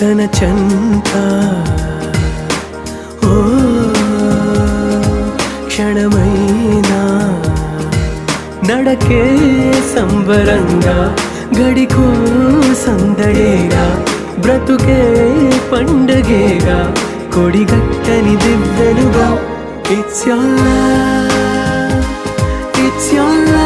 తన చెంత ఓ క్షణమైనా నడకే సంబరంగా గడికో సందడేగా బ్రతుకే పండగేగా కొడిగట్టని దివ్వెనుగా It's your love, it's your love.